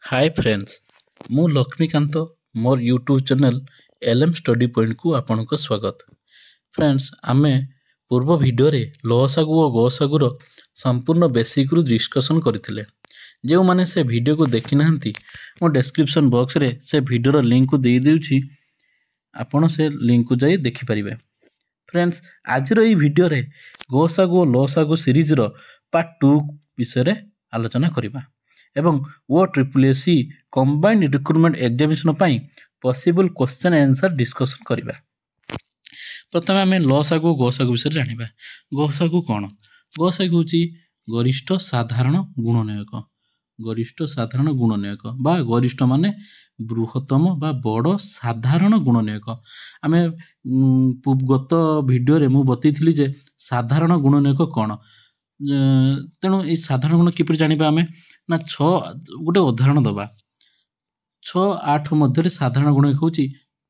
हाय friends मु लक्ष्मीकांत मोर YouTube channel LM study point को आपनको स्वागत। फ्रेंड्स आमे पूर्व वीडियो रे लसागु और गसागुर संपूर्ण बेसिक रु डिस्कशन करथिले। जो माने से वीडियो को देखि नाहंती मो डिस्क्रिप्शन बॉक्स रे से वीडियो रो लिंक को दे देउछि, आपण से लिंक को जाई देखि परिबे। फ्रेंड्स आज रो ई वीडियो रे गसागु और लसागु सीरीज रो पार्ट 2 विषय रे आलोचना करिबा एवं वो triple AC combined recruitment examination पाई पॉसिबल क्वेश्चन आंसर डिस्कशन करिबा। प्रथम आम लसागु गसागु विषय जानिबा। गसागु कौन? गसागु होची गरिष्ठ साधारण गुणनयक। गरिष्ठ साधारण गुणनयक बा गरिष्ठ माने बृहत्तम बा बड़ साधारण गुणनयक। आम गत वीडियो रे मु बतैथिली जे साधारण गुणनयक कौन। तेणु ये साधारण गुण किपर जानिबा आमे ना 6 गोटे उदाहरण दबा। 6 8 मध्य साधारण गुणनयक होची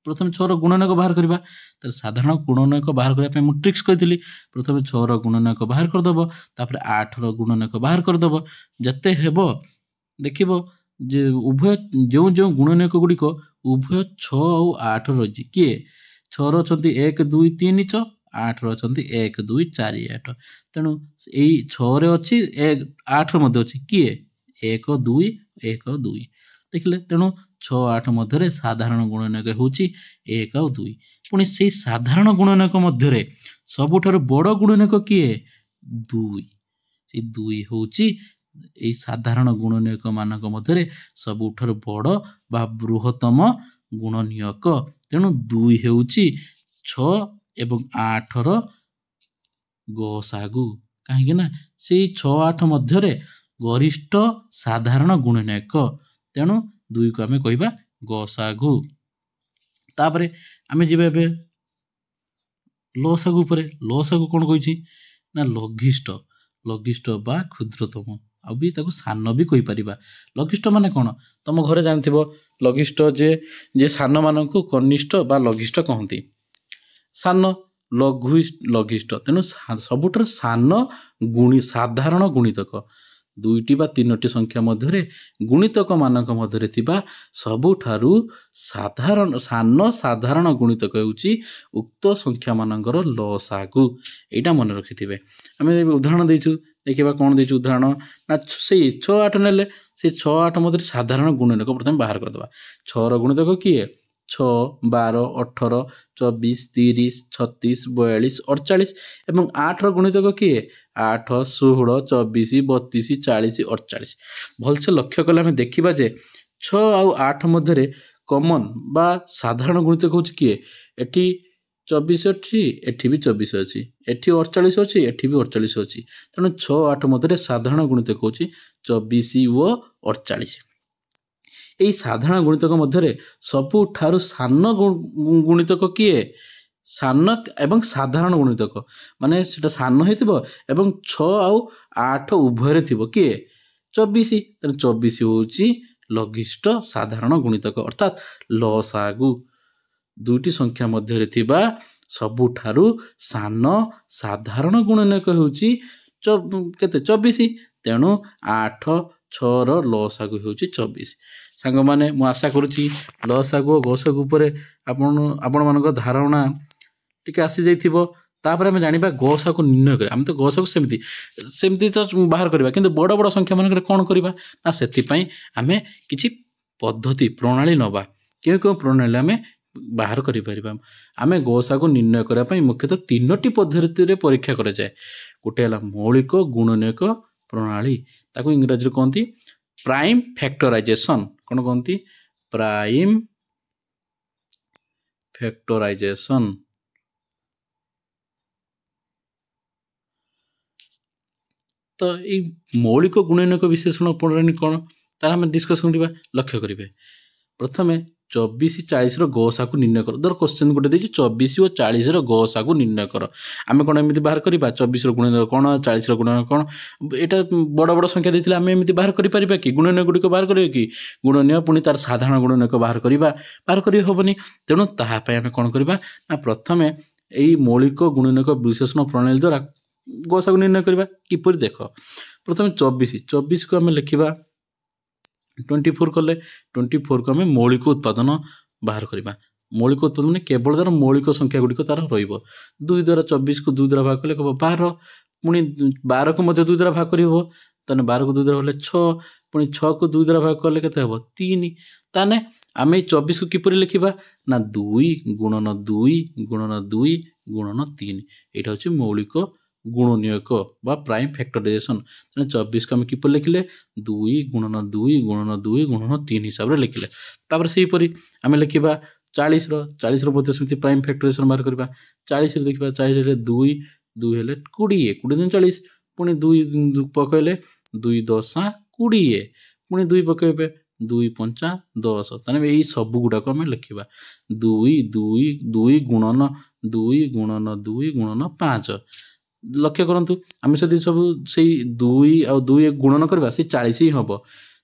प्रथम 6 रो गुणनयक बाहर करबा। त साधारण गुणनयक बाहर करिया पे मु ट्रिक्स कहितली। प्रथम 6 रो गुणनयक बाहर कर दबो, तापर 8 रो गुणनयक बाहर कर दबो। जते हेबो देखिबो जे उभय जो जो गुणनयक गुडी को उभय 6 और 8 रोजी के 6 रो छंती 1 2 3 6, 8 रो छंती 1 2 4 8। तेणु एई 6 रे अछि 1 8 रो मध्ये अछि के 1 2 1 2 देखिले। तेणु 6 8 मध्य साधारण गुणनयक होची 1 और 2। पुणी से साधारण गुणनयक मध्य सबुठारु बड़ गुणनयक किए 2। से 2 होची ए साधारण गुणनयक मानक मध्य सबुठारु बड़ बा बृहत्तम गुणनयक। तेणु 2 होची 6 एवं 8 रो गसागु। काहे ना से 6 8 मध्य गरिष्ठ साधारण गुणनयक। तेणु 2 को आमे कहिबा गसागु। तापरे आमे जिबे बे लसागु परे। लसागु कोन कहिछि ना लघिष्ठ। लघिष्ठ बा क्षुद्रतम आ भी ताको सान भी कहि परिबा। लघिष्ठ माने कोन तम घरे जानथिबो लघिष्ठ जे सान मानकु कनिष्ठ बा लघिष्ठ कहंती। सान लघिष्ठ तेणु सबुठार सान गुणी साधारण गुणितक 2टी बा 3टी संख्या मध्य गुणितक मानक मध्य थिबा सबुठारु साधारण सान साधारण गुणितक हेउची उक्त संख्या मानकर लसागु। एटा मन रखिथिबे। आमे उदाहरण देइछु देखिबा कोन देइछु उदाहरण ना से 6 8 नेले से 6 8 मध्य साधारण गुणनयक प्रथम बाहर कर दबा। 6 रो गुणितक किए 6 12 18 24 30 36 42 48 एवं 8 रो गुणितक किए 8 16 24 32 40 48। भलसे लक्ष्य कले हमें देखिबा जे 6 और 8 मध्य कॉमन बा साधारण गुणितक होची किए एठी 24 अछि एठी भी 24 अछि एठी 48 अछि एठी भी 48 अछि। तेणु 6 8 मध्य साधारण गुणितक होची 24 व 48। एई साधारण गुणितक मध्य सबुठारु सान गुणितक किए सान एवं साधारण गुणितक माने सेटा सान हेतिबो एवं 6 और 8 उभय रे थिबो किए 24। तेणु 24 होची लघिष्ठ साधारण गुणितक अर्थात लसागु। 2टी संख्या मध्य थिबा सबुठारु सान साधारण गुणनयक होची केते 24। तेणु 8 6 रो लसागु होची 24। सांग माने मु आशा करूची लसागु गसागु उपरे आपण मानक धारणा टिके आसी जाइथिबो। तापर हमें जानिबा गसागु निर्णय करे। हम तो गसागु सेमती तो बाहर करबा किंतु बड़ बड़ संख्या मानक कोन करबा ना सेति पई हमें किछि पद्धति प्रणाली नबा। केउ प्रणाली हमें बाहर करि परिबा। हमें गसागु निर्णय करिया पई मुख्यतः 3टी पद्धति रे परीक्षा करे जाय। गोटे हला मौलिक गुणनयक प्रणाली ताको इंग्रजी रे कोनती प्राइम फैक्टराइजेशन। कोन कोनती प्राइम फैक्टराइजेशन। तो ये मौलिक गुणनयक विशेषण प्रणाली कौन तार हम डिस्कसन करबा। लक्ष्य करिवे प्रथमे 24 40 रो गसागु निर्णय कर। दर क्वेश्चन गोटे देछि 24 और 40 रो गसागु निर्णय कर। आमे कोन एमिति बाहर करिबा 24 रो गुणनयक कोन 40 रो गुणनयक कोन एटा बड़ बड़ संख्या देथिले आमे एमिति बाहर करि परिबा कि गुणनयक गुडी को बाहर करिवे कि गुणनय पुनी तार साधारण गुणनयक बाहर करिबा बाहर करि होबनी। तेणु ताहा पय आमे कोन करिबा ना प्रथमे एई मौलिक गुणनयक विशेषण प्रणाली द्वारा गसागु निर्णय करिबा। किपरि देख प्रथमे 24 को आमे लिखिबा 24 कले 24 को आम मौलिक उत्पादन बाहर करवा। मौलिक उत्पादन मैंने केवल तार मौलिक संख्या गुड़िक तार रु द्वारा 24 को 2 द्वारा भाग कले 12 पुणी 12 को 2 द्वारा भाग कर 12 को 2 द्वारा हेल्ले 6 पुणी 6 को 2 द्वारा भाग कले के 3 ताने आम 24 को किपर लिखा ना 2 गुणन 2 गुणन 2 गुणन 3 यहाँ हूँ मौलिक गुणनीयक बा प्राइम फैक्टराइजेशन। 24 को आम किपर लिखिले 2 गुणन 2 गुणन 2 गुणन 3 हिसाब से लिखिले। तापर सेहीपरि आम लिखा 40 सेमती प्राइम फैक्टराइजेशन बाहर करवा। 40 देखा 40 2 2 हेल्ले 20 20 दिन 40 पुणी 2 पकड़े 2 10 20 पुणी 2 पकड़े 2 5 10 ताने यही सब गुड़ाक आम लिखा 2 2 2 गुणन 2 गुणन 2 गुणन 5। लक्ष्य करूँ आम से सब से 2 आ 2 गुणन करवा से 40 ही हम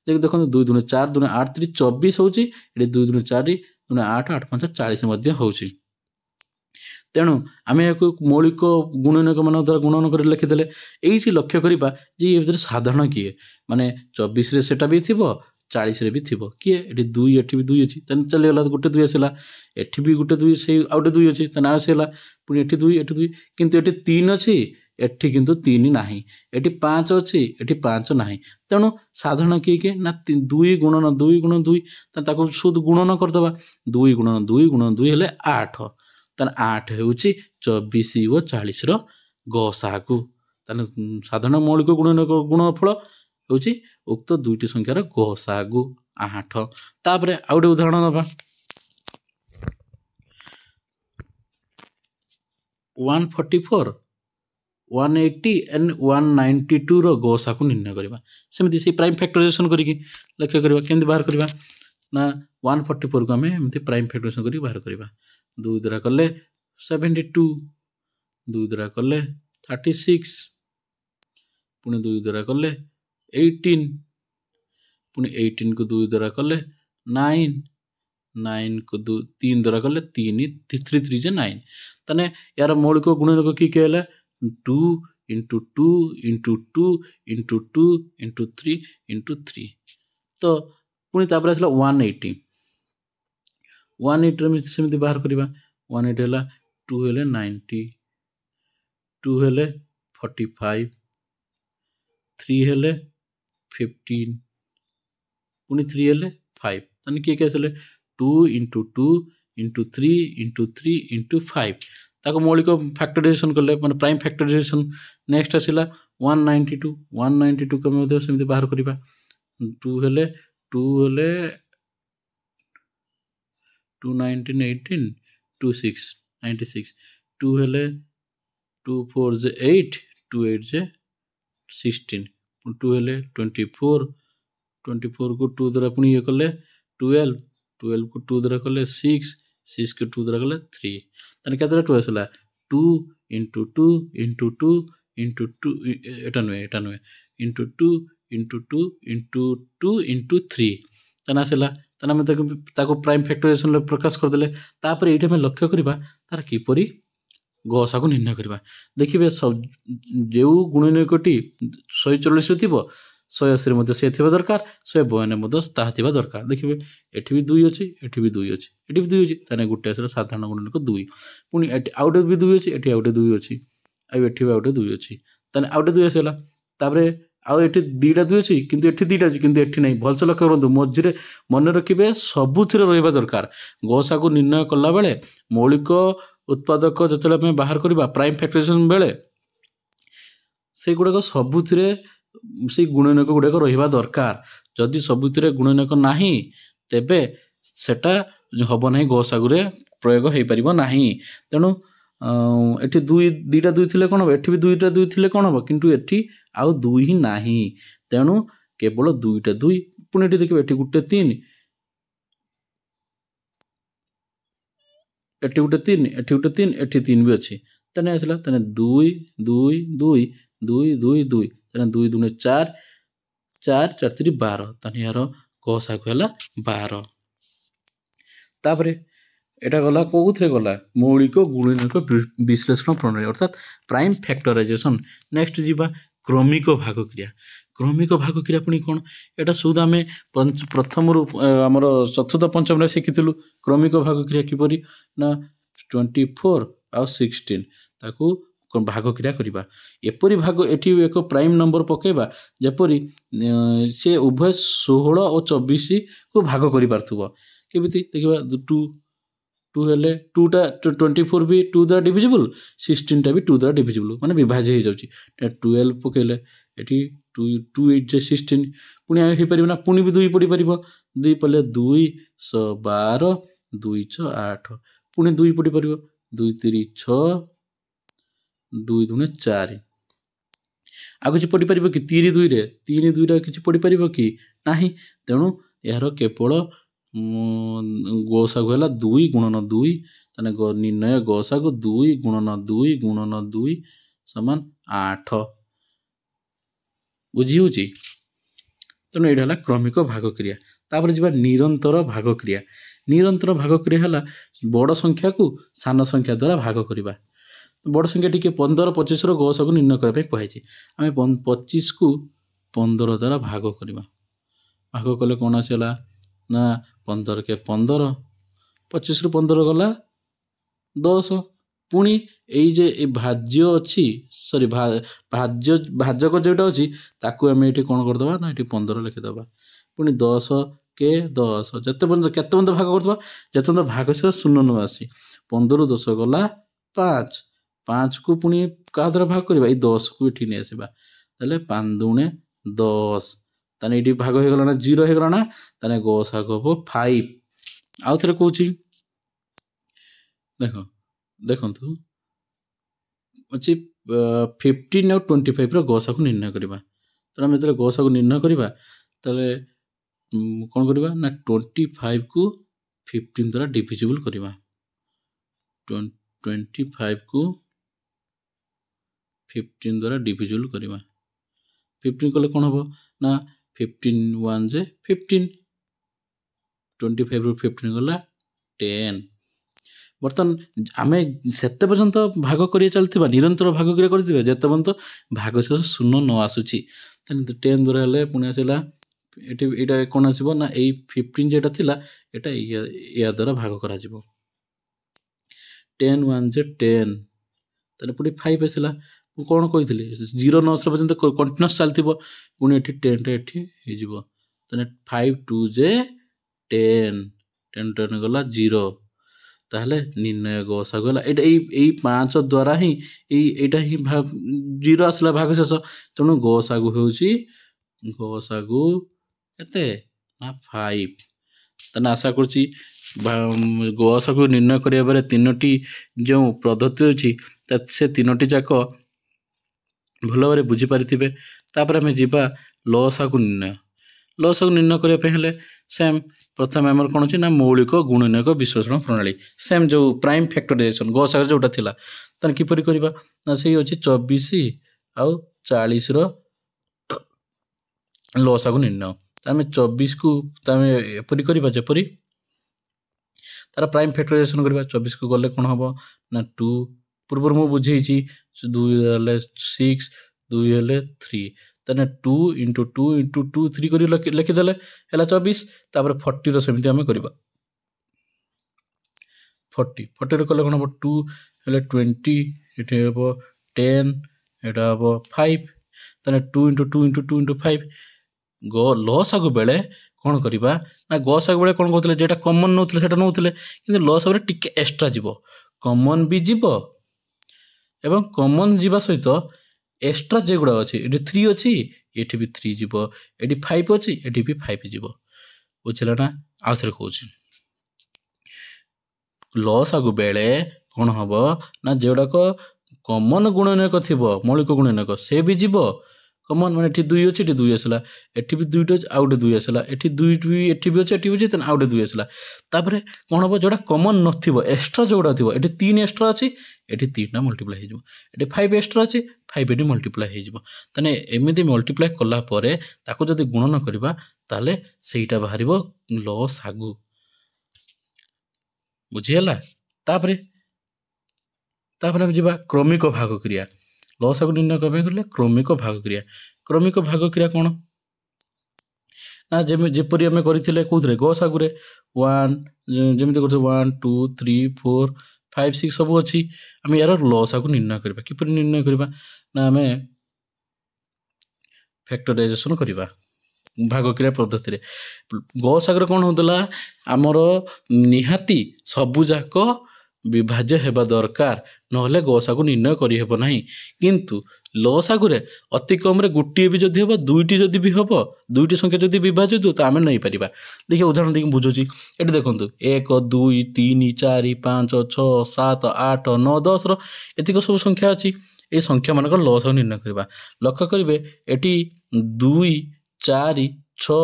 देखो 2 दूने 4 दूने 8 3 24 होची 2 दूने 4 दूने 8 8 5 40 होची। तेणु आम या मौलिक गुणनीयक मान द्वारा गुणन कर लिखिदे ये लक्ष्य करवा जे ये साधारण किए माने 24 रे सेटा भी थी 40 रे भी थी किए ये 2 एठी भी 2 अच्छी चलीगला गोटे 2 आसला एठी भी गोटे 2 से आउ गोटे 2 अच्छी आसला पुणी एठी 2 एठी 2 किंतु एठी 3 अच्छी एठी किंतु 3 नाही एठी 5 अच्छी एठी 5 नाही। तेणु साधारण किए ना 2 गुणन 2 गुणन 2 ताको शुद्ध गुणन करदबा 2 गुणन 2 गुणन 2 हेले 8 ताने 8 होउची 24 और 40 रो गसागु ताने साधारण मौलिक गुणफल होउची उक्त दुईटी संख्यार गसागु 8। तापरे आ गोटे उदाहरण दबा 144 180 एंड 192 रो गसागु निर्णय करबा। सेमती से प्राइम फैक्टराइजेशन करिकि लक्ष्य करबा केमती बाहर करबा ना 144 को आमे एमती प्राइम फैक्टराइजेशन करिकि बाहर करबा। 2 द्वारा कले 72 2 द्वारा कले 36 पुणी 2 द्वारा कले 18 पुणी 18 को 2 द्वारा कले 9 9 को 3 द्वारा कले 3 3 3 जे 9 ताने यार मौलिक गुणनीयक की कहला 2 into 2 into 2 into 2 into 3 into 3 तो पुणी तापर आसला 180 180 सेमती बाहर करवा 180 है 2 हेले 90 2 हेले 45 3 हेले 15 पुणी 3 हेले 5 ताने किए कैसे 2 इंटू 2 इंटू 3 इंटू 3 इंटू 5 ताको मौलिक फैक्टराइजेशन कले माने प्राइम फैक्टराइजेशन। नेक्स्ट आसला 192 को हम सेमती बाहर करवा 2 हेले 2 19 18 2 6 96 2 हेले 2 4 जे 8 2 8 जे 16 2 हेले 24 को 2 द्वारा पुणी ये कले 12 को 2 द्वारा कले 6 को 2 द्वारा कले 3 ताने केते 2 आसला 2 इंटू 2 इंटू 2 इंटू 2 एटा नुए इंटू 2 इंटू 2 इंटू 2 इंटू 3 ताने आसला ताने आम ताको प्राइम फैक्टराइजेशन प्रकाश करदे। तापर ये आम लक्ष्य करवा तार किपरि गसागु निर्णय करवा। देखिए सब जो गुणनीयकटी 144 थी 180 मध्य से थिबा दरकार 192 मध्य ताहा थिबा दरकार। देखिए एठी भी 2 अच्छी एठी भी 2 अच्छी एठी भी 2 अच्छी ताने गोटे आसला साधारण गुणनीयक 2 पुणी आउटे भी 2 अच्छी एठी आउटे 2 अच्छी आ एठी भी आउटे 2 अच्छी ताने आउटे 2 आसला तापरे आउ एठी 2टा 2 अच्छी किंतु एठी 2टा अच्छी किंतु एठी नहीं भलसे लक्ष्य करंतु मझिरे मन रखिबे सबुथिरे रहिबा दरकार। गसागु निर्णय कला बेले मौलिक उत्पादक जो आम बाहर करवा प्राइम फैक्टराइजेशन बेले से गुड़ाक सबुथिरे से गुणनीयक गुड़ाक रहिबा दरकार। जदि सबुथिरे गुणनीयक नाही तेबे सेटा हब नहीं गसागुरे प्रयोग हो पारिबो नाही। तेणु एठी 2टा 2 थिले कोन हो एठी भी 2टा 2 थिले कोन हो किंतु एठी आउ 2 ही नाही तेणु केवल 2टा 2 पुणी एठी देखिबे एठी गुटे 3 एठी गुटे 3 एठी गुटे 3 एठी 3 भी अच्छी ताने आसला ताने 2 2 2 2 2 2 ताने 2 2 4 4 4 3 12 ताने यार गसागु हला 12। तापरे एटा गला कोउथरे गला मौलिक गुणनीयक विश्लेषण प्रणाली अर्थात प्राइम फैक्टराइजेशन। नेक्स्ट जीवा क्रमिक भाग क्रिया। क्रमिक भाग क्रिया पुणी कौन एटा सुधा आम प्रथम आमर चतुर्थ पंचम शिखी क्रमिक भाग क्रिया किपरि ना 24 आउ 16 ताकू भाग क्रिया करवा एपरी भाग एटी एक प्राइम नंबर पकेबा जेपरी से उभय 16 और 24 को भाग कर पार्थुव केमिति देखिबा 2 हेले 2टा 24 भी 2 द्वारा डिविजिबल 16 टा भी 2 द्वारा डिविजिबल माने विभाज्य हो जाउची 12 पकेले एटी 2 8 जे 16 पुणी आमे हे परिबना पुणी भी 2 पड़ी परिबो 2 पले 2 12 2 6 8 पुणी 2 पड़ी परिबो 2 3 6 2 दूने 4 आ किसी पढ़ी पार कि 3 2 रे 3 2 रे किसी पढ़ी पार कि नहीं तेणु यार केवल गोसागु है 2 गुणन 2 ताने निर्णय गोसागु 2 गुणन 2 गुणन 2 समान 8 बुझी होची तेणु यहाँ है क्रमिक भाग क्रिया तापर जी निरंतर भाग क्रिया निरंतर भाग क्रिया है बड़ संख्या को सान संख्या द्वारा भाग करवा बड़ संख्या टी 15 25 गस को निर्णय करने कहुई आम 25 को 15 द्वारा भाग करवा भाग कले कौन आसला ना 15 के 15 25 रु 15 गला 10 पुणी ये भाज्य अच्छी सॉरी भाजक जोटा अच्छी ताकू आम ये कौन करदे ना ये 15 लिखिदे पुणी 10 के 10 केत भाग करदे जिते भाग से 0 न आसी 15 10 गला 5 5 को पुणी क्या द्वारा भाग करवा ये 10 को ये नहीं आसवा ताले 5 दूने 10 ताने ये भाग हो गला ना 0 हो गला ना ताने गसागु हम 5 आउ थे कौच देख देखु अच्छी 15 और 25 गसा को निर्णय करवा तो आम जो गसा को निर्णय करवा ताले कौन करवा ना 25 को 15 द्वारा डिविजिबल करवा 25 को 15 द्वारा डिविजिबल करवा 15 कले कौन हम ना 15 1 जे 15 25 रु 15 गला 10 बर्तमान आम से पर्यंत भाग कर चलता निरंतर भाग क्रिया कर जिते पर्यंत भाग शेष 0 न आसूची 10 द्वारा हेल्ले पुणी आसला ये कौन आसो ना ये 15 जेटा थिला एटा या द्वारा भाग करा 10 1 जे 10 ताले पुणी 5 आसला कौन कही 0 न आसा पर्यंत कंटिन्यूअस चलती पुणी ये 10 टा ये हो 5 2 जे 10 10 10 गला 0 ताहले निर्णय गसा गला ये 5 द्वारा ही यहाँ ही 0 आसला भाग शेष तेणु गसागु होची गसागु केते ना 5 ताने आशा करछि गसागु निर्णय करिया बारे 3टी जो पद्धति अछि से 3टी जाक भल भाव बुझी पारिथिबे तापर आमे जिबा लसागु निर्णय करने हेले सेम प्रथम आमर कौन अच्छी ना मौलिक गुणनीयक विश्लेषण प्रणाली सेम जो प्राइम फैक्टराइजेशन गसागर जोटा थिला तान किपरि करबा ना सही अछि 24 आउ 40 रो लसागु निर्णय आम 24 को तामे एपरि करबा जेपरि तार प्राइम फैक्टराइजेशन करबा 24 को गले कौन हम ना 2 पूर्व मु बुझेछि 2 हेले 6 2 हेले 3 ताने 2 × 2 × 2 3 कर लिखिदेले है 24 तापर 40 सेमती आम करवा 40 कले कौन हम 2 हेले 20 ये हम 10 एटा हम 5 ताने 2 × 2 × 2 × 5 लसागु बेले कौन करवा ना गसागु बेले कौन कहते जेटा कमन नौते सेटा नौते कि लसागु टिके एक्सट्रा जीव कमन भी जीव एवं कमन जीवा सहित एक्सट्रा जेगुड़ा अच्छी ये 3 अच्छी ये भी 3 जीव ये 5 अच्छी ये भी 5 जीव बुझला ना आउ थे कौच लसागु बेले कौन हम ना जोड़ाक कमन गुणनीयक थी मौलिक गुणनीयक से भी जीव कमन मैंने 2 अच्छी 2 आसला एटी भी 2 आउ 2 आसला एटी 2 भी एटी भी अच्छे एटी भी आउ 2 आसला तापर कौन हम जोड़ा कमन नथिबो एक्स्ट्रा जोड़ा थी ये 3 एक्स्ट्रा अच्छी ये 3 मल्टीप्लाई हो ये 5 एक्स्ट्रा अच्छी 5 ये मल्टीप्लाई हो ताने एमती मल्टीप्लाई कला परे ताको जदि गुणन करबा ताले सेटा बाहरिबो लसागु बुझीगला तापर तापर हम जीवा क्रमिक भाग क्रिया लसागु निर्णय करबे करले क्रमिक भाग क्रमिक भाग क्रिया कौन ना जेपरी आम करते कौन गसागुरे 1 जमी कर 1 2 3 4 5 6 सब अच्छी आम यार लसागु निर्णय करवा किपर निर्णय करवा ना आम फैक्टराइजेशन करवा भाग क्रिया पद्धति गसागर कौन होता आमर निहाती सबुजाक विभाज्य हेबा दरकार नहले गसागु निर्णय करहब ना किंतु लसागुरे अति कम गोटे भी जदि हम दुईटी जदि भी हम दुईटी संख्या जदि विभाज्य हो तो आम नहीं पार देखिए उदाहरण देखिए बुझुची ये देखो 1 2 3 4 5 6 7 8 9 10 एतिक सब संख्या अच्छी ये संख्या मानक लसागु निर्णय करवा लक्ष्य करेंगे ये 2 4 6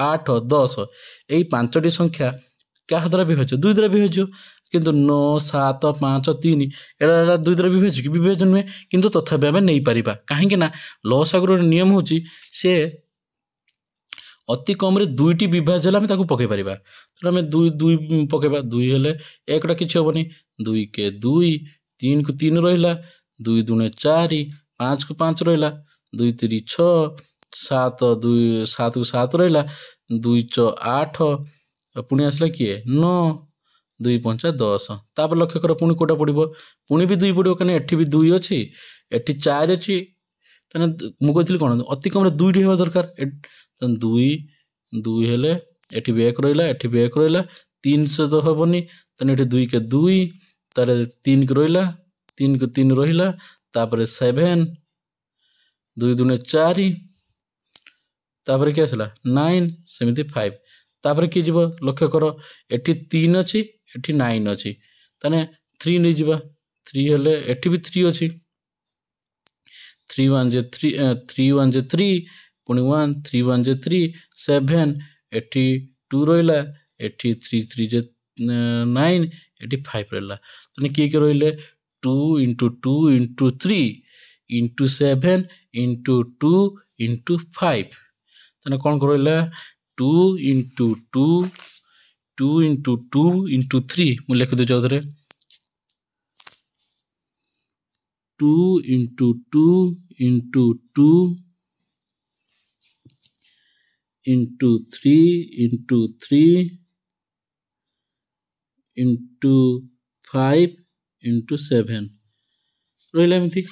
8 10 यही 5टी संख्या क्या द्वारा विभाज्य 2 द्वारा विभाज्य किंतु 9 7 5 3 एटा 2 द्वारा विभाज्य कि विभाज्य नुहे किंतु तथापि आम नहीं पार कहीं लसागुर नियम हूँ सी अति कम दुईटी विभाज्य आम पकई पार तो आम 2 पकईबा 2 हेले 1टा कि हेनी 2 के 2 3 को 3 रहा 2 दूने 4 5 को 5 रहा 2 3 6 7 2 7 को 7 रहा 2 6 8 पुणी आसला किए 9 2 5 10 तापर लक्ष्य कर पुणी कोटा पड़ो पुणी भी 2 पड़ो कहीं एटी भी 2 अच्छी एटी 4 अच्छी मुझे कौन अति कम 2टी होगा दरकार 2 2 हेले एटी भी 1 रहा एटी भी 1 रहा 3 से तो हेनी तेना 2 के 2 तार 3 को रहा 3 को 3 रहा तापर 7 2 दूने 4 तापर क्या आसला 9 सेमती 5 तापर किए जीव लक्ष्य कर एटी 3 अच्छी एटी 9 अच्छी ताने 3 नहीं जीवा 3 हेले एटी भी 3 अच्छी 3 1 जे 3 3 1 जे 3 पुणी 1 3 1 जे 3 7 एटी 2 रहा एटी 3 3 जे 9 एटी 5 रहा ताने किए रहा 2 into 2 into 3 into 7 into 2 into 5 ताने कौन कर रहा 2 इंटू 2 2 इंटू 2 इंटू 3 मुझे लिख दूँ थे 2 into 2 into 2 into 3 into 3 into 5 into 7 रहा एमती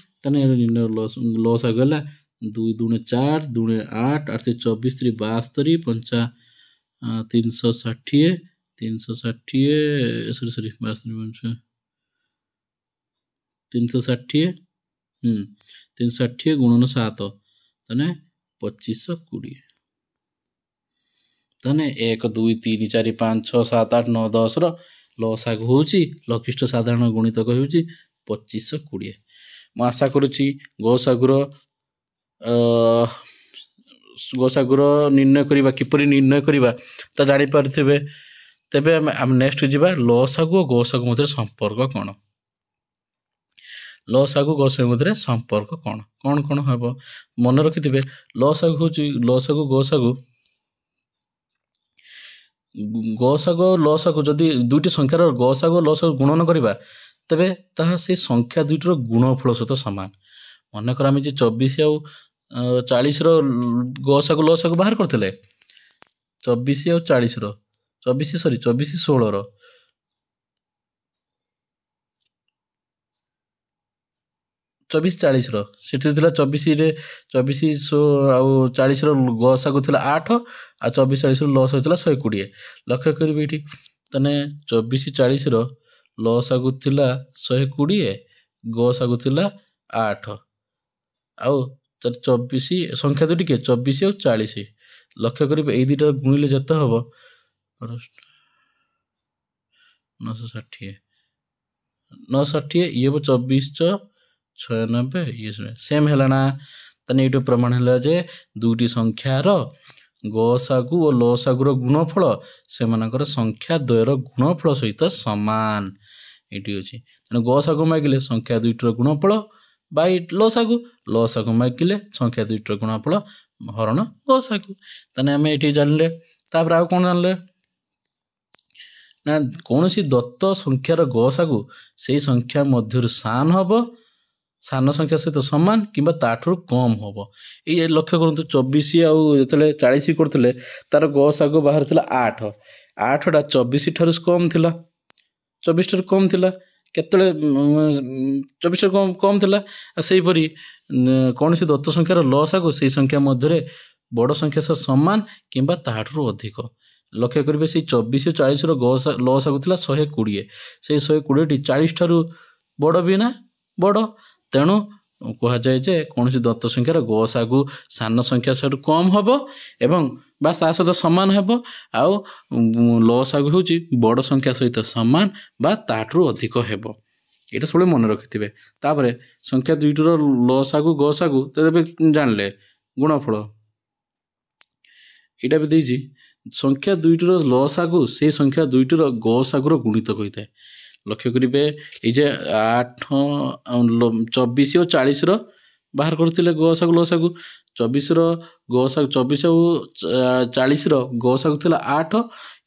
लस आगला 2 दूने 4 दूने 8 8 24 3 72 5 360 360 सॉरी 360 360 गुणन 7 ताने 2520 ताने 1 2 3 4 5 6 7 8 9 10 लसागु हूँ लघिष्ठ साधारण गुणितक हूँ 2520 ମୁଁ आशा करुच्ची गसागुर निर्णय करवा किपरि निर्णय करवा तो जापारे तेबे आम नेक्स्ट जीवा लसागु और गसागु मध्य संपर्क कौन लसागु गसागु मध्य संपर्क कौन कौन कौन हम मन रखिथे लसागु हूँ लसागु गसागु गसागु लसागु जदि दुईटी संख्यार गसागु लसागु गुणन करवा तेबे ताहा से संख्या दुईटर गुणफल सहित सामान मनकर आम 24 आउ 40 गसागु लसागु बाहर करते 24 आउ 40 24 सॉरी 24 16 24 40 से 24 24 आउ 40 गसागु 8 आ 24 40 लस होता 120 लक्ष्य करेंगे ये ताने 24 40 लसागु 120 गसागु 8 आउ 24 संख्या दुटी के 24 और 40 लक्ष्य करेंगे ये दुटार गुणिले जिते हम 960 960 ये 24 96 ये सेम है ना ताने ये प्रमाण है जे दुईटी संख्यार गसागु और लसागुर गुणफल से संख्या द्वयर गुणफल सहित सामान ये अच्छी तेना गसागु मागिले संख्या दुईटर गुणफल बाई लसागु लसागु मागिले संख्या दुईटर गुणफल हरण गसागु ताने आम ये जानले तापर आउ कौन जानले ना कौन सी दत्त संख्यार गसागु से संख्या मध्य सान हम ସାନ ସଂଖ୍ୟା ସହିତ ସମାନ କିମ୍ବା ତାଠାରୁ କମ୍ ହେବ। ଏଇ ଲକ୍ଷ୍ୟ କରନ୍ତୁ 24 ଆଉ ଯେତେବେଳେ 40 କରୁଥିଲେ ତାର ଗସାଗୁ ବାହାରିଥିଲା 8। 8ଟା 24 ଠାରୁ କମ୍ ଥିଲା, 24 ଠାରୁ କମ୍ ଥିଲା। କେତେବେଳେ 24 ଠାରୁ କମ୍ ଥିଲା। ଆଉ ସେହିପରି କୌଣସି ଦତ୍ତ ସଂଖ୍ୟାର ଲସାଗୁ ସେଇ ସଂଖ୍ୟା ମଧ୍ୟରେ ବଡ଼ ସଂଖ୍ୟା ସହ ସମାନ କିମ୍ବା ତାହାଠାରୁ ଅଧିକ। ଲକ୍ଷ୍ୟ କରିବେ ସେଇ 24 ଓ 40ର ଲସାଗୁ ଥିଲା 120। ସେଇ 120ଟି 40 ଠାରୁ ବଡ଼ ବି ନା ବଡ଼। ତେଣୁ କୁହାଯାଏ ଯେ କୌଣସି ଦତ୍ତ ସଂଖ୍ୟାର ଗସାଗୁ ସାନ ସଂଖ୍ୟା ଠାରୁ କମ୍ ହେବ ଏବଂ ବା ତା ସହିତ ସମାନ ହେବ, ଆଉ ଲସାଗୁ ହେଉଛି ବଡ଼ ସଂଖ୍ୟା ସହିତ ସମାନ ବା ତାଠାରୁ ଅଧିକ ହେବ। ଏଇଟା ସବୁବେଳେ ମନେ ରଖିଥିବେ। ତାପରେ ସଂଖ୍ୟା ଦୁଇଟିର ଲସାଗୁ ଗସାଗୁ ତ ଏବେ ଜାଣିଲେ। ଗୁଣଫଳ ଏଇଟା ବି ଦେଇଛି, ସଂଖ୍ୟା ଦୁଇଟିର ଲସାଗୁ ସେଇ ସଂଖ୍ୟା ଦୁଇଟିର ଗସାଗୁର ଗୁଣିତକ ହୋଇଥାଏ। ଲକ୍ଷ୍ୟ କରିବେ ଏଇ ଯେ 8 24 ଓ 40ର ବାହାର କରୁଥିଲେ ଗସାଗୁ ଲସାଗୁ। 24ର ଗସାଗୁ 24 ଆଉ 40ର ଗସାଗୁ ଥିଲା 8,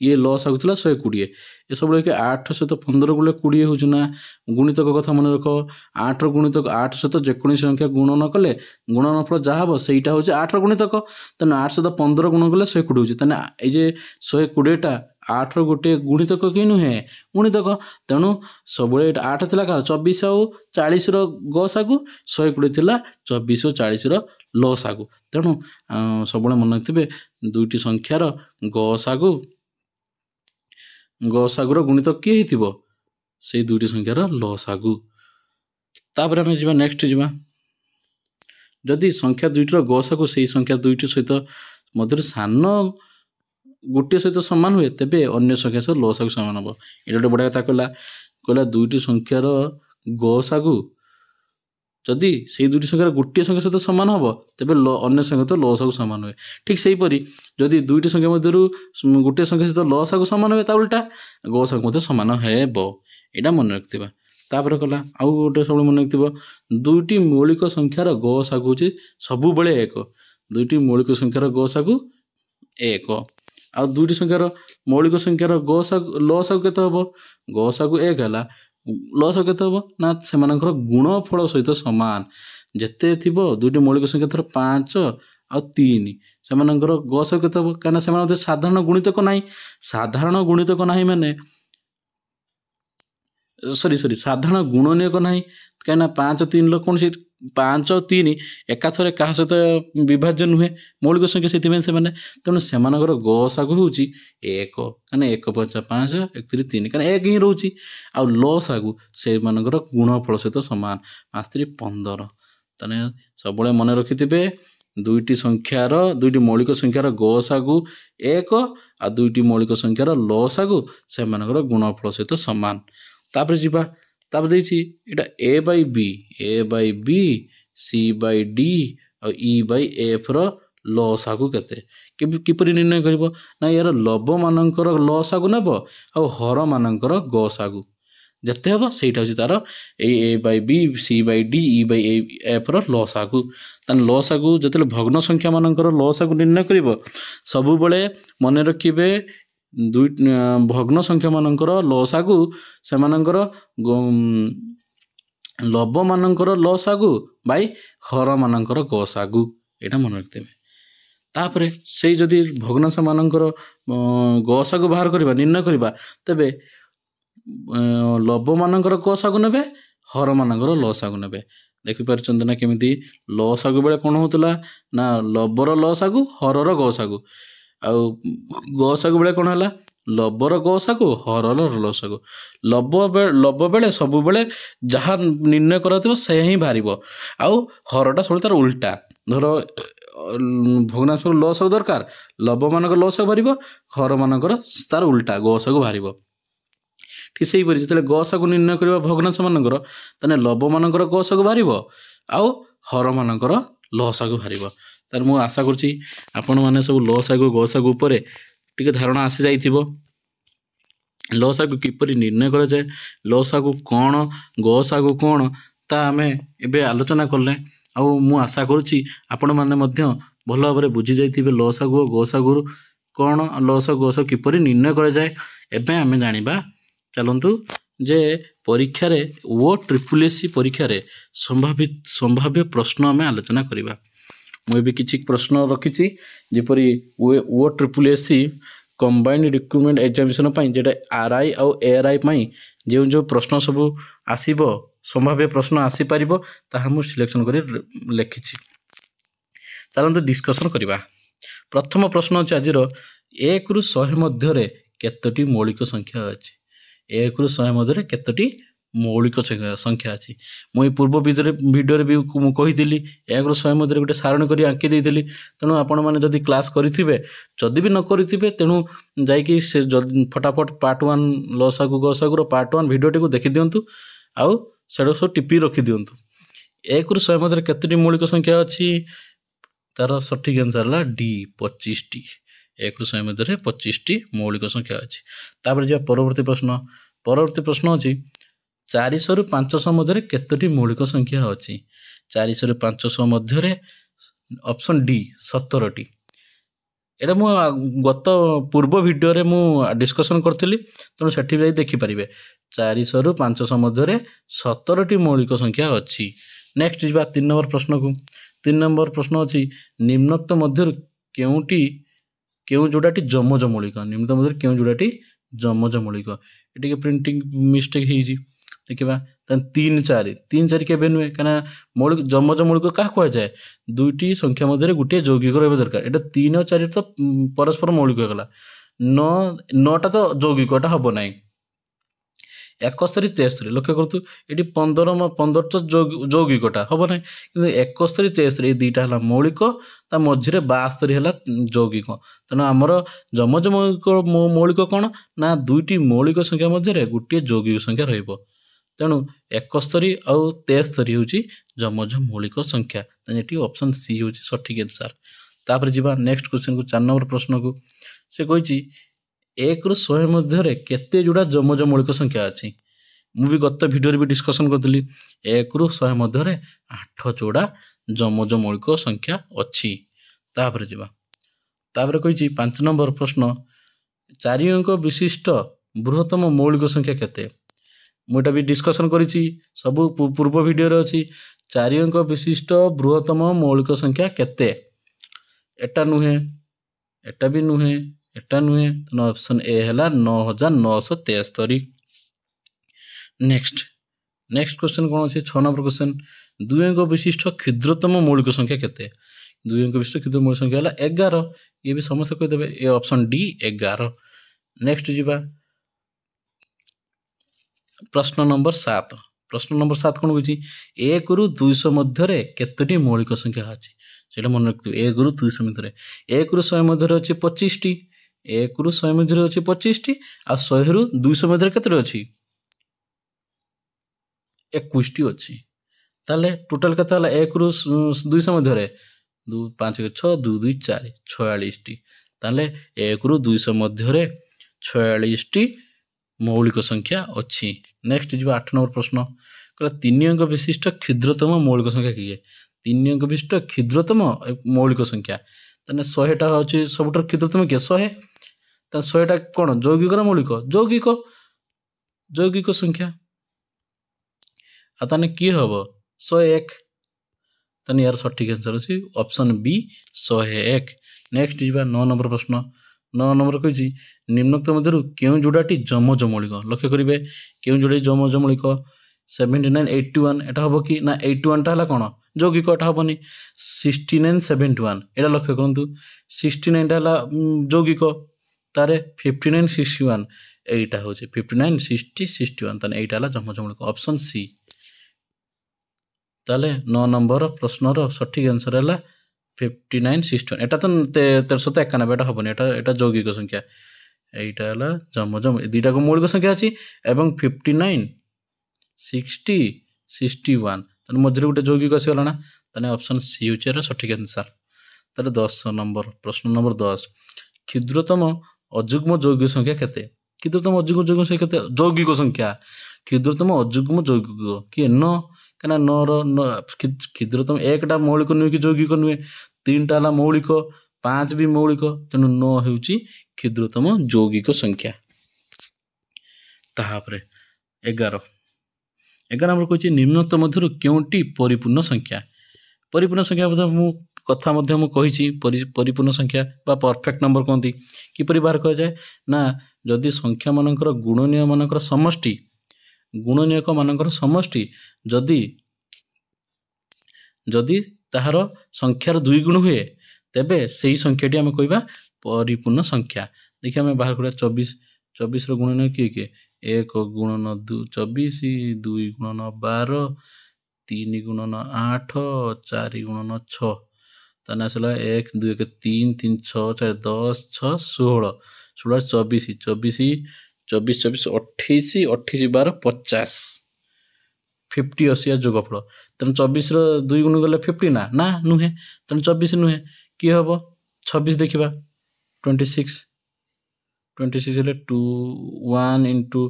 ଇଏ ଲସାଗୁ ଥିଲା 120। ଏସବୁ 8 ସହିତ 15 ଗୁଣିଲେ 20 ହେଉଛି ନା। ଗୁଣିତକ କଥା ମନେ ରଖ, 8ର ଗୁଣିତକ 8 ସହିତ ଯେକୌଣସି ସଂଖ୍ୟା ଗୁଣନ କଲେ ଗୁଣନଫଳ ଯାହା ହେବ ସେଇଟା ହେଉଛି 8ର ଗୁଣିତକ। ତେଣୁ 8 ସହିତ 15 ଗୁଣ କଲେ 120 ହେଉଛି। ତାହେଲେ ଏଇ ଯେ 120ଟା 8ର ଗୋଟିଏ ଗୁଣିତକ କି ନୁହେଁ, ଗୁଣିତକ। ତେଣୁ ସବୁବେଳେ 8 ଥିଲା କାହାର 24 ଆଉ 40ର ଗସାଗୁ, 120 ଥିଲା 24 ଓ 40ର ଲସାଗୁ। ତେଣୁ ସବୁବେଳେ ମନେ ରଖିଥିବେ ଦୁଇଟି ସଂଖ୍ୟାର ଗସାଗୁର ଗୁଣିତକ କିଏ ହେଇଥିବ, ସେଇ ଦୁଇଟି ସଂଖ୍ୟାର ଲସାଗୁ। ତାପରେ ଆମେ ଯିବା ନେକ୍ସଟ ଯିବା, ଯଦି ସଂଖ୍ୟା ଦୁଇଟିର ଗସାଗୁ ସେଇ ସଂଖ୍ୟା ଦୁଇଟି ସହିତ ମଧ୍ୟରେ ସାନ ଗୋଟିଏ ସହିତ ସମାନ ହୁଏ ତେବେ ଅନ୍ୟ ସଂଖ୍ୟା ସହିତ ଲସାଗୁ ସମାନ ହେବ। ଏଇଟା ଗୋଟେ ବଢ଼ିଆ କଥା କହିଲା ଦୁଇଟି ସଂଖ୍ୟାର ଗସାଗୁ ଯଦି ସେଇ ଦୁଇଟି ସଂଖ୍ୟାର ଗୋଟିଏ ସଂଖ୍ୟା ସହିତ ସମାନ ହେବ ତେବେ ଅନ୍ୟ ସଂଖ୍ୟା ସହିତ ଲସାଗୁ ସମାନ ହୁଏ। ଠିକ୍ ସେହିପରି ଯଦି ଦୁଇଟି ସଂଖ୍ୟା ମଧ୍ୟରୁ ଗୋଟିଏ ସଂଖ୍ୟା ସହିତ ଲସାଗୁ ସମାନ ହୁଏ ତା ଉଲ୍ଟା ଗସାଗୁ ମଧ୍ୟ ସମାନ ହେବ। ଏଇଟା ମନେ ରଖିଥିବା। ତାପରେ କଲା ଆଉ ଗୋଟେ ସବୁବେଳେ ମନେ ରଖିଥିବ, ଦୁଇଟି ମୌଳିକ ସଂଖ୍ୟାର ଗସାଗୁ ହେଉଛି ସବୁବେଳେ 1। ଦୁଇଟି ମୌଳିକ ସଂଖ୍ୟାର ଗସାଗୁ 1। ଆଉ ଦୁଇଟି ସଂଖ୍ୟାର ମୌଳିକ ସଂଖ୍ୟାର ଲସାଗୁ କେତେ ହେବ? ଗସାଗୁ 1 ହେଲା, ଲସାଗୁ କେତେ ହେବ ନା ସେମାନଙ୍କର ଗୁଣଫଳ ସହିତ ସମାନ। ଯେତେ ଥିବ ଦୁଇଟି ମୌଳିକ ସଂଖ୍ୟା ଥର 5 ଆଉ 3, ସେମାନଙ୍କର ଗସାଗୁ କେତେ ହେବ? କାହିଁକିନା ସେମାନଙ୍କ ମଧ୍ୟରେ ସାଧାରଣ ଗୁଣିତକ ନାହିଁ। ସାଧାରଣ ଗୁଣିତକ ନାହିଁ ମାନେ ସାଧାରଣ ଗୁଣନୀୟକ ନାହିଁ। କାହିଁକିନା 5 3ର କୌଣସି 5 ଆଉ 3 ଏକାଥରେ କାହା ସହିତ ବିଭାଜ୍ୟ ନୁହେଁ, ମୌଳିକ ସଂଖ୍ୟା, ସେଥିପାଇଁ ସେମାନେ। ତେଣୁ ସେମାନଙ୍କର ଗସାଗୁ ହେଉଛି 1। କାହିଁକିନା 1 5 5 1 3 3, କାହିଁକିନା 1 ହିଁ ରହୁଛି। ଆଉ ଲସାଗୁ ସେମାନଙ୍କର ଗୁଣଫଳ ସହିତ ସମାନ, 5 3 15। ତାହେଲେ ସବୁବେଳେ ମନେ ରଖିଥିବେ ଦୁଇଟି ମୌଳିକ ସଂଖ୍ୟାର ଗସାଗୁ 1 ଆଉ ଦୁଇଟି ମୌଳିକ ସଂଖ୍ୟାର ଲସାଗୁ ସେମାନଙ୍କର ଗୁଣଫଳ ସହିତ ସମାନ। ତାପରେ ଯିବା, ତାପରେ ଦେଇଛି ଏଇଟା A/B, C/D ଆଉ E/Fର ଲସାଗୁ କେତେ? କିପରି ନିର୍ଣ୍ଣୟ କରିବ ନା ଏହାର ଲବମାନଙ୍କର ଲସାଗୁ ନେବ ଆଉ ହରମାନଙ୍କର ଗସାଗୁ ଯେତେ ହେବ ସେଇଟା ହେଉଛି ତାର ଏଇ A/B, C/D, E/Fର ଲସାଗୁ। ତାହେଲେ ଲସାଗୁ ଯେତେବେଳେ ଭଗ୍ନ ସଂଖ୍ୟାମାନଙ୍କର ଲସାଗୁ ନିର୍ଣ୍ଣୟ କରିବ ସବୁବେଳେ ମନେ ରଖିବେ ଭଗ୍ନ ସଂଖ୍ୟାମାନଙ୍କର ଲସାଗୁ ସେମାନଙ୍କର ଲବମାନଙ୍କର ଲସାଗୁ ବାଇ ହରମାନଙ୍କର ଗସାଗୁ। ଏଇଟା ମନେ ରଖିଥିବେ। ତାପରେ ସେଇ ଯଦି ଭଗ୍ନାଂଶମାନଙ୍କର ଗସାଗୁ ବାହାର କରିବା, ନିର୍ଣ୍ଣୟ କରିବା, ତେବେ ଲବମାନଙ୍କର ଗସାଗୁ ନେବେ, ହରମାନଙ୍କର ଲସାଗୁ ନେବେ। ଦେଖିପାରୁଛନ୍ତି ନା କେମିତି ଲସାଗୁ ବେଳେ କ'ଣ ହେଉଥିଲା ନା ଲବର ଲସାଗୁ ହରର ଗସାଗୁ, ଆଉ ଗସାଗୁ ବେଳେ କ'ଣ ହେଲା ଲବର ଗସାଗୁ ହରର ଲସାଗୁ। ଲବ ବେଳେ ସବୁବେଳେ ଯାହା ନିର୍ଣ୍ଣୟ କରାଥିବ ସେ ହିଁ ବାହାରିବ, ଆଉ ହରଟା ସବୁବେଳେ ତାର ଉଲ୍ଟା। ଧର ଭଗ୍ନାଂଶର ଲସାଗୁ ଦରକାର, ଲବମାନଙ୍କର ଲସାଗୁ ବାହାରିବ, ହରମାନଙ୍କର ତାର ଉଲ୍ଟା ଗସାଗୁ ବାହାରିବ। ଠିକ୍ ସେହିପରି ଯେତେବେଳେ ଗସାଗୁ ନିର୍ଣ୍ଣୟ କରିବା ଭଗ୍ନାଂଶମାନଙ୍କର, ତାହେଲେ ଲବମାନଙ୍କର ଗସାଗୁ ବାହାରିବ ଆଉ ହରମାନଙ୍କର ଲସାଗୁ ବାହାରିବ। ତାହେଲେ ମୁଁ ଆଶା କରୁଛି ଆପଣମାନେ ସବୁ ଲସାଗୁ ଗସାଗୁ ଉପରେ ଟିକେ ଧାରଣା ଆସିଯାଇଥିବ। ଲସାଗୁ କିପରି ନିର୍ଣ୍ଣୟ କରାଯାଏ, ଲସାଗୁ କ'ଣ, ଗସାଗୁ କ'ଣ, ତା ଆମେ ଏବେ ଆଲୋଚନା କଲେ। ଆଉ ମୁଁ ଆଶା କରୁଛି ଆପଣମାନେ ମଧ୍ୟ ଭଲ ଭାବରେ ବୁଝି ଯାଇଥିବେ ଲସାଗୁ ଓ ଗସାଗୁ କ'ଣ, ଲସାଗୁ ଗସାଗୁ କିପରି ନିର୍ଣ୍ଣୟ କରାଯାଏ। ଏବେ ଆମେ ଜାଣିବା, ଚାଲନ୍ତୁ जे परीक्षा रे ओ ट्रिपल एससी परीक्षा रे संभाव्य प्रश्न आम आलोचना करवा। मुझे किसी प्रश्न रखी जेपरी ओ triple SC combined recruitment examination जेटा आरआई आउ एआरआई जो जो प्रश्न सब आसीबो संभाव्य प्रश्न आसीपर ताहा मु सिलेक्शन कर लिखी। चलते डिस्कसन करवा। प्रथम प्रश्न अच्छे आज 1 ରୁ 100 मध्य केतोटी मौलिक संख्या अच्छी। 1 ରୁ 100 मध्य केतोटी मौलिक संख्या अच्छी। मुझे पूर्व वीडियो भी कही 1 ରୁ 100 मध्य गोटे सारणी कर आंकी देती। तेणु आपण मैंने जदि क्लास करेंगे जदि भी न करेंगे तेणु जाकि से फटाफट पार्ट 1 लसागु गसागुर पार्ट 1 भिडियो देखी दिंतु आउ से सब टिपी रखी दिंतु। 1 ରୁ 100 मध्य केतोटी मौलिक संख्या अच्छी तार सठिक आंसर है डी 25टी। 1 ରୁ 100 मध्य 25टी मौलिक संख्या अच्छी। तापर जा परवर्ती प्रश्न। परवर्ती प्रश्न अच्छी 400 ରୁ 500 मध्य केतोटी मौलिक संख्या अच्छी। 400 ରୁ 500 मध्य ऑप्शन डी 17टी। एटा मु गत पूर्व वीडियो रे मु डिस्कशन करथिली तेणु सेठी जाई देखि परिबे। 400 ରୁ 500 मध्य 17टी मौलिक संख्या अच्छी। नेक्स्ट जा 3 नंबर प्रश्न को। 3 नंबर प्रश्न अच्छी निम्नोक्त मध्य केउ जोड़ाटी जमज मौलिक। निम्नोक्त मध्य केउ जोड़ाटी जमज मौलिक। ये प्रिंटिंग मिस्टेक होइछि देखिबा। 3 4 केबे नुहे कना मौलिक जमज मौलिक क्या कह जाए दुईटी संख्या मध्य गोटे यौगिक रहा दरकार। एटा 3 और 4 तो परस्पर मौलिक होगला। 9टा तो यौगिक एटा हम ना। 71 73 लक्ष्य करतु ये 15 तो यौगिकटा हम ना कि 71 73 ये दुईटा है मौलिक ता मझे 72 है यौगिक। तेणु आमर जमज मौलिक कौन ना दुईटी मौलिक संख्या मध्य गोटे यौगिक संख्या रहिबो। तेणु 71 आउ 73 हूँ जमज मौलिक संख्या। ये ऑप्शन सी हूँ सठिक आंसर। तापर जीवा नेक्स्ट क्वेश्चन को 4 नंबर प्रश्न को। से कही 1 ରୁ 100 मध्य केते जोड़ा जमज मौलिक संख्या अच्छी। मुझे गत वीडियो भी डिस्कसन करी 1 ରୁ 100 मध्य 8 जोड़ा जमज मौलिक संख्या अच्छी। तापर जीवा तापर कही 5 नंबर प्रश्न 4 अंक विशिष्ट बृहत्तम मौलिक संख्या केते। मुझे भी डिस्कसन करी सब पूर्व वीडियो रे अच्छी। 4 अंक विशिष्ट बृहत्तम मौलिक संख्या केते। एटा नुहे एटा भी नुहे एटा नुहे। ऑप्शन ए है 9973। नेक्स्ट क्वेश्चन कौन अच्छे 6 नंबर क्वेश्चन 2 अंक विशिष्ट क्षुद्रतम मौलिक संख्या केते। 2 अंक विशिष्ट क्षुद्र मौलिक संख्या है 11। ये भी समस्त कहीदेवे ए ऑप्शन डी 11। नेक्स्ट जीवा प्रश्न नंबर 7। प्रश्न नंबर 7 कौन कही 1 ରୁ 200 मध्य केतोटी मौलिक संख्या अच्छी से मन रखिए। 1 ରୁ 200 मध्य 1 ରୁ 100 मध्य अच्छी 25टी। 1 ରୁ 100 मध्य अच्छी 25टी आ 100 ରୁ 200 मध्य केतोटी अच्छी 21टी अच्छी। ताले टोटल केते हला 1 ରୁ 200 मध्य 2 5 6 2 2 4 46टी। ताले 1 ରୁ 200 मध्य 46टी मौलिक संख्या अच्छी। नेक्स्ट जी 8 नंबर प्रश्न 3 अंक विशिष्ट क्षुद्रतम मौलिक संख्या किए। 3 अंक विशिष्ट क्षुद्रतम मौलिक संख्या ताने 100टा अच्छी सबुठ क्षुद्रतम किए 100। 100टा कौन यौगिक ना मौलिक यौगिक संख्या आने किए हम 101। ताने यार सठिक आंसर अच्छी ऑप्शन बी 101। नेक्स्ट जी 9 नंबर प्रश्न 9 नंबर कही निम्नोक्त मध्य क्यों जोड़ाटी जमज मौलिक। लक्ष्य करेंगे क्यों जोड़ी जमज मौलिक 79 81 एटा हम कि ना 81टा है कौन यौगिक एटा हेनी। 69 71 एटा लक्ष्य करूँ 69टा है यौगिक तारे 59 61 एटा हूँ 59 60 61 ताने एटा है जमज मौलिक ऑप्शन सी। ताले 9 नंबर प्रश्नर सठिक आंसर है 59 61 एटा तो 1391 एटा हेनी एटा यौगिक संख्या। एटा है जमज दुईटा को मौलिक संख्या अच्छी एवं 59 60 61 मझे गोटे यौगिक आसगला ना ताने ऑप्शन सी हूँ सठिक आंसर। ताले 10 नंबर प्रश्न नंबर 10 क्षुद्रतम अजुग्म यौगिक संख्या केते। क्षुद्रतम अजुग्म यौगिक संख्या केते यौगिक संख्या क्षुद्रतम अजुग्म यौगिक किए 9 क्या 9 क्षुद्रतम 1टा मौलिक नुहे कि यौगिक नुहे 3टा है मौलिक 5 भी मौलिक तेणु 9 हूँ क्षुद्रतम यौगिक संख्या। ताहापरे 11 नंबर कहछि निम्नोक्त मध्यरु केउंटी परिपूर्ण संख्या बोध मु कथा मध्य मु कहिछि परिपूर्ण संख्या बा परफेक्ट नंबर कहंती किपरि बाहर करा जाय ना जदि संख्या मानकर गुणनीय मानकर समष्टि गुणनीयक मानकर समष्टि जदि जदि ताहार संख्यार 2 गुण हुए तेबे सही संख्याटी आम कहबा परिपूर्ण संख्या। देखिए आम बाहर करा 24 रो गुणनीय किए किए 1 गुणन 24 2 गुणन 12 3 गुणन 8 4 गुणन 6 ताने आसला 1 2 1 3 3 6 4 10 6 16 16 24 24 24 28 28 12 50 50 80 जोगफल तेणु 24 रो 2 गुण गले 50 ना नुहे तेणु 24 नुहे कि हम 26 देखा 26 हेले 2 1 इंटू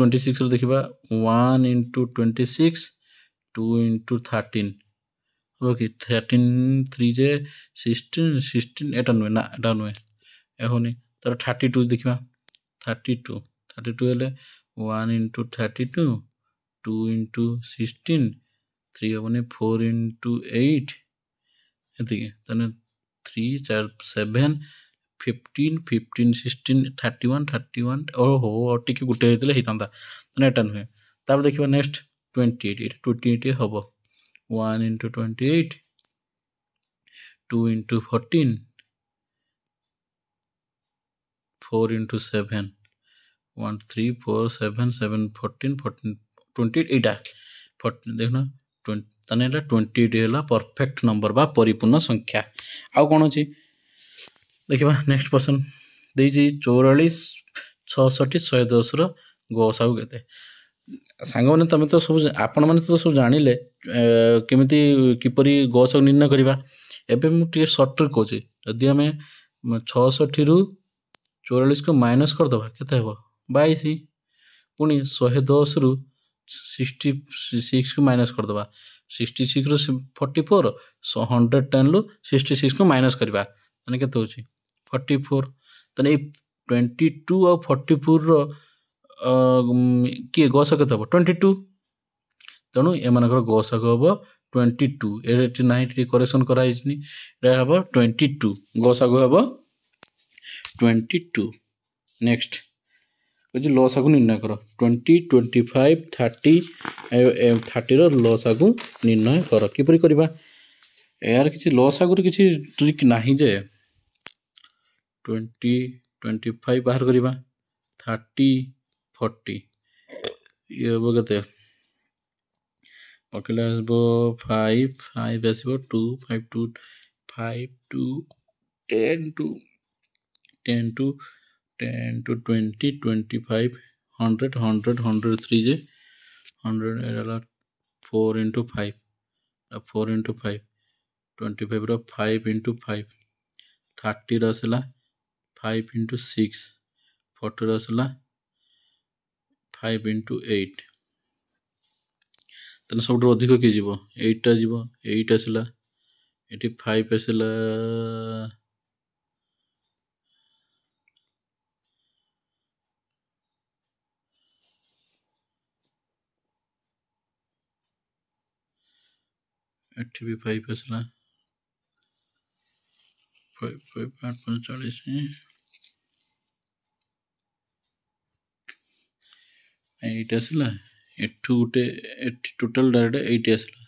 26 रो देखा 1 इंटू 26 2 इंटू 13 ओके 13 3 जे 16 एटा नुहे ना एटा नुहे एहोनी तर 32 देखा 32 हेले 1 इंटू 32 2 इंटू 16 3 हेनी 4 इंटू 8 एति तने 3 4 7 15 15 16 31 ओहो टिके गुटे हेतले हेतांता तने एटा नुहे तापर देखिबा नेक्स्ट 28 हबो 1 इंटू 28 2 इंटू 14 4 इंटू 7 1 3 4 7 7 14 14 28 एटा 14 देखना 20 तने 28 है परफेक्ट नंबर बा परिपूर्ण संख्या। आउ कौन अच्छी देखा नेक्स्ट क्वेश्चन देजी 44 66 110 गसागु केते सांग मैंने तुम तो सब आपण मैंने तो सब जानिले केमिति किपरि गसागु निर्णय करबा एबे मु टे शॉर्ट ट्रिक कहूची जदि आमे 66 रु 44 को माइनस कर दबा केते हेबो 22 पुणी 110 रु 66 को माइनस कर दबा 66 रु 44 110 रु 66 को माइनस करबा तने केते होची 44 तने 22 और 44 रो किए गसागु केते हेबो 22 तेणु एमानकर गसागु हेबो 22 एटी नाइट करेक्शन कराइछनी एटा हेबो 22 गसागु हेबो 22। नेक्स्ट कह लसागु निर्णय कर 20 25 30 30 लसागु निर्णय कर किपरि करबा यार किछि लसागु किछि ट्रिक नाही जे 20 25 बाहर करबा 30 40 ये हेबो केते पकेला हेबो 5 5 आसीबो 2 5 2 5 2 10 2 10 to 10 to 20 25 100 100 103 जे 100 एला 4 into 5 4 into 5 25 रो 5 into 5 30 रसला 5 into 6 40 रसला 5 into 8 तने सब अधिक के जीवो 8 टा जीवो 8 आसला एटी 5 आसला एटी भी 5 आसला 5 5 8 45 8 आसला एठू गोटे एटी टोटल डायरेक्ट 8 आसला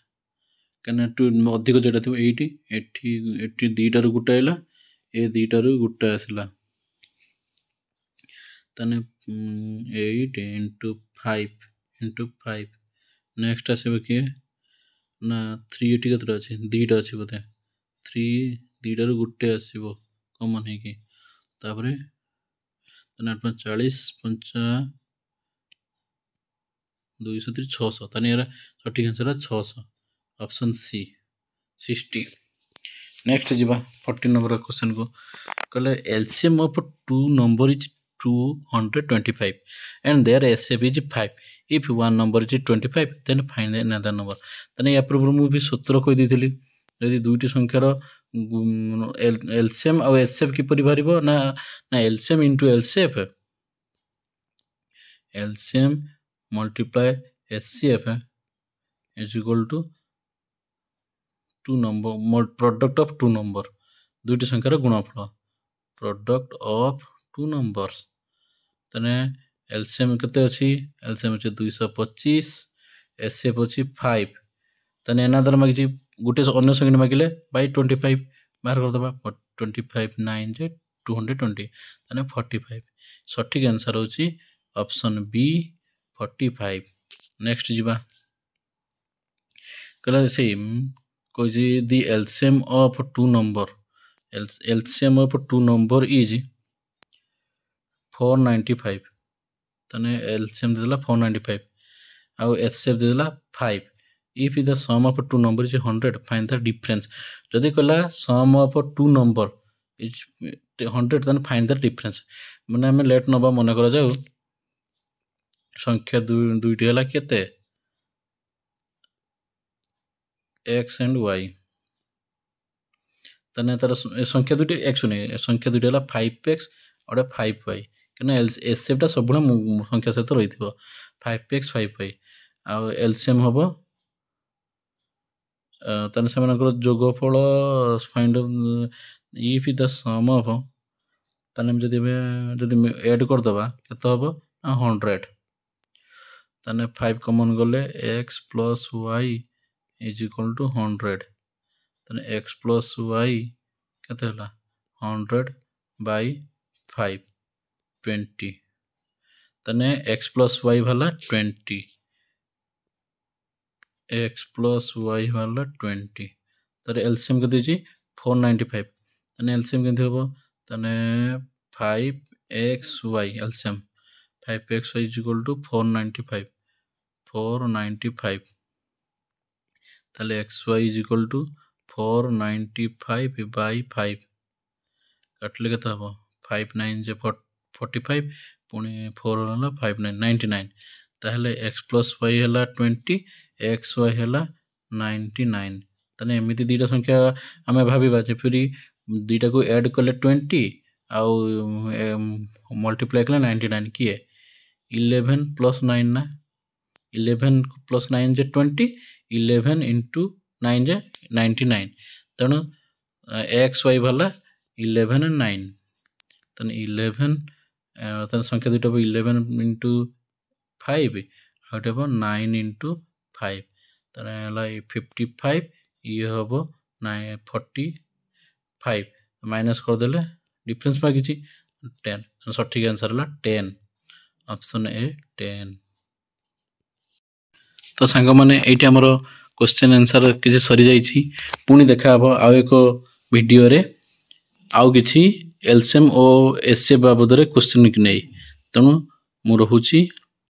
कना टू अधिक जेटा थो 8 एटी एटी दीटा रु गुटा आइला ए दीटा रु गुटा आसला तने 8 into 5 नेक्स्ट आसीबो कि ना 3 एटी केतरा अछि दीटा अछि बोते 3 दीटा रु गुटे आसीबो कॉमन है कि तापरे तने 40 50 203 600 तने यार सठिक आंसर 600 ऑप्शन सी 60। नेक्स्ट जीवा 14 नंबर क्वेश्चन को कहले LCM of two number is 225 and their SF is 5 if one number is 25 then find another number तने या पूर्व मु भी सूत्र कहि दिथिली जदि दुईटी संख्यार एलसीएम और एचसीएफ किपरि बाहरिबो ना ना LCM into LCF LCM multiply HCF is equal to 2 number product of 2 number दुईटी संख्यार गुणफल प्रोडक्ट ऑफ 2 नंबर्स तने एलसीएम केते अछि एलसीएम अछि 225 एचसीएफ अछि 5 तने एनादर मागिछि गुटे अन्य संख्या मागिले बाय 25 बाहर कर दबा 25 9 जे 220 तने 45 सठिक आंसर होछि ऑप्शन बी 45 नेक्स्ट जिबा कला सेम कोजी the LCM of 2 number LCM of 2 number is 495 तने एलसीएम देला 495 और एचसीएफ देला 5 if the sum of two number is 100 find the difference जदि कहला sum of two number is 100 then find the difference माने हमें लेट नबा मन करा जाऊ संख्या दुईटी हला केते x and y तने तार संख्या दुईटी x नहीं संख्या दुईटी हला 5x और 5y कने एचसीएफ टा सबुला संख्या सहित रहिथिबो 5x 5y आ एलसीएम हबो तने सेमानकर जोगफल find if the sum of तने जदि ऐड कर दबा केते हबो 100 तने 5 कॉमन गले x plus y is equal to 100 तने x प्लस y केते हला 100 बाय 5 20 तने x प्लस y वाला 20 x प्लस y वाला 20 तर एलसीएम के दीजिए 495 तने एलसीएम के हो तने 5xy LCM 5xy is equal to 495 तले xy is equal to 495 by 5 काटले केते हबो 5 9 जे 45 पुणी 4 हला 5 9 99 ताहले x प्लस y हला 20 एक्स वाई है 99 तने एमती दुईटा संख्या आम भाविबा जे फिर दुईटा को ऐड कले 20 आउ मल्टीप्लाई कले 99 किए 11 प्लस 9 ना 11 प्लस 9 जे 20 11 इंटू 9 जे 99 तेणु एक्स वाई वाला 11 and 9 तने 11 तने संख्या दुईटा 11 इंटू 5 आउटे 9 इंटू 5 तने हला 55 ये हबो 45 माइनस कर देले डिफरेंस मागिछि 10 सठिक आंसर हला 10 ऑप्शन ए 10 तो सांग माने एठी हमर क्वेश्चन आंसर किछि सरी जाइछि पुनी देखा हबो आ एको वीडियो रे आउ किछि एलसीएम ओ एचसीएफ बाबद रे क्वेश्चन कि नै तनु मु रहुछि।